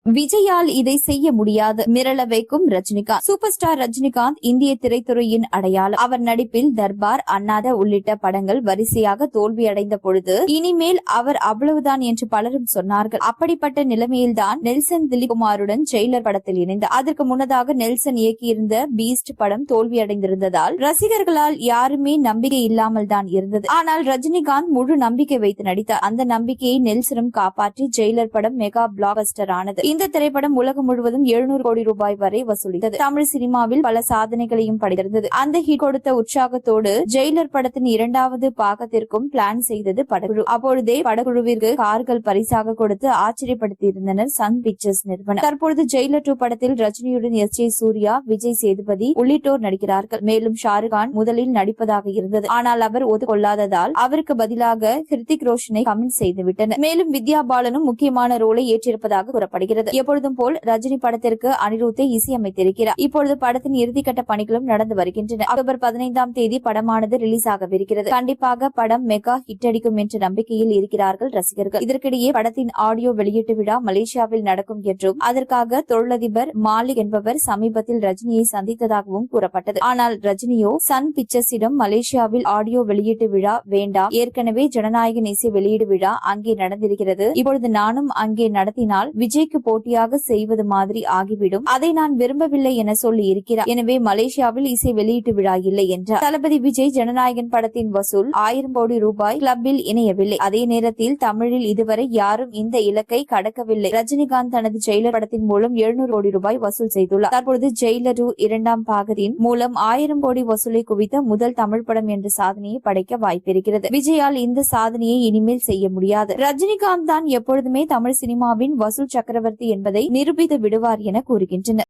விஜயால் இதை செய்ய முடியாது, மிரள வைக்கும் ரஜினிகாந்த். சூப்பர் ஸ்டார் ரஜினிகாந்த் இந்திய திரைத்துறையின் அடையாளம். அவர் நடிப்பில் தர்பார், அண்ணாத உள்ளிட்ட படங்கள் வரிசையாக தோல்வியடைந்த பொழுது இனிமேல் அவர் அவ்வளவுதான் என்று பலரும் சொன்னார்கள். அப்படிப்பட்ட நிலைமையில்தான் நெல்சன் திலீப்குமாருடன் ஜெயிலர் படத்தில் இணைந்தார். அதற்கு முன்னதாக நெல்சன் இயக்கியிருந்த பீஸ்ட் படம் தோல்வியடைந்திருந்ததால் ரசிகர்களால் யாருமே நம்பிக்கை இல்லாமல் தான் இருந்தது. ஆனால் ரஜினிகாந்த் முழு நம்பிக்கை வைத்து நடித்தார். அந்த நம்பிக்கையை நெல்சனும் காப்பாற்றி ஜெயிலர் படம் மெகா பிளாக்பஸ்டர் ஆனது. இந்த திரைப்படம் உலகம் முழுவதும் 700 கோடி ரூபாய் வரை வசூலித்தது. தமிழ் சினிமாவில் பல சாதனைகளையும் படைத்திருந்தது. அந்த ஹிட் கொடுத்த உற்சாகத்தோடு ஜெயிலர் படத்தின் 2வது பாகத்திற்கும் பிளான் செய்தது படக்குழு. அப்பொழுதே படக்குழுவிற்கு கார்கள் பரிசாக கொடுத்து ஆச்சரியப்படுத்தியிருந்தனர் சன் பிக்சர்ஸ் நிறுவனம். தற்பொழுது ஜெயிலர் 2 படத்தில் ரஜினியுடன் எஸ்.ஜே. சூர்யா, விஜய் சேதுபதி உள்ளிட்டோர் நடிக்கிறார்கள். மேலும் ஷாருக் கான் முதலில் நடிப்பதாக இருந்தது. ஆனால் அவர் ஒதுக்கொள்ளாததால் அவருக்கு பதிலாக ஹிருத்திக் ரோஷனை கமெண்ட் செய்துவிட்டனர். மேலும் வித்யா பாலனும் முக்கியமான ரோலை ஏற்றிருப்பதாக கூறப்படுகிறது. எப்பொழுதும் போல் ரஜினி படத்திற்கு அனிருத்தை இசையமைத்திருக்கிறார். இப்பொழுது படத்தின் இறுதிக்கட்ட பணிகளும் நடந்து வருகின்றன. அக்டோபர் 15ஆம் தேதி படமானது ரிலீஸ் ஆகவிருக்கிறது. கண்டிப்பாக படம் மெகா ஹிட் அடிக்கும் என்ற நம்பிக்கையில் இருக்கிறார்கள் ரசிகர்கள். இதற்கிடையே படத்தின் ஆடியோ வெளியீட்டு விழா மலேசியாவில் நடக்கும் என்றும் அதற்காக தொழிலதிபர் மாலிக் என்பவர் சமீபத்தில் ரஜினியை சந்தித்ததாகவும் கூறப்பட்டது. ஆனால் ரஜினியோ சன் பிக்சர்ஸிடம் மலேசியாவில் ஆடியோ வெளியீட்டு விழா வேண்டாம், ஏற்கனவே ஜனநாயகன் இசை வெளியீடு விழா அங்கே நடந்திருக்கிறது, இப்பொழுது நானும் அங்கே நடத்தினால் விஜய்க்கு போட்டியாக செய்வது மாதிரி ஆகிவிடும், அதை நான் விரும்பவில்லை என சொல்லி இருக்கிறார். எனவே மலேசியாவில் இசை வெளியீட்டு விழா இல்லை என்றார். தளபதி விஜய் ஜனநாயகன் படத்தின் வசூல் 1000 கோடி ரூபாய் கிளப்பில் இணையவில்லை. அதே நேரத்தில் தமிழில் இதுவரை யாரும் இந்த இலக்கை கடக்கவில்லை. ரஜினிகாந்த் தனது ஜெயிலர் படத்தின் மூலம் 700 கோடி ரூபாய் வசூல் செய்துள்ளார். தற்பொழுது ஜெயிலர் 2 2ஆம் பாகத்தின் மூலம் 1000 கோடி வசூலை குவித்த முதல் தமிழ் படம் என்ற சாதனையை படைக்க வாய்ப்பிருக்கிறது. விஜயால் இந்த சாதனையை இனிமேல் செய்ய முடியாது. ரஜினிகாந்த் தான் எப்பொழுதுமே தமிழ் சினிமாவின் வசூல் சக்கரவர்த்தி என்பதை நிரூபித்து விடுவார் என கூறுகின்றனர்.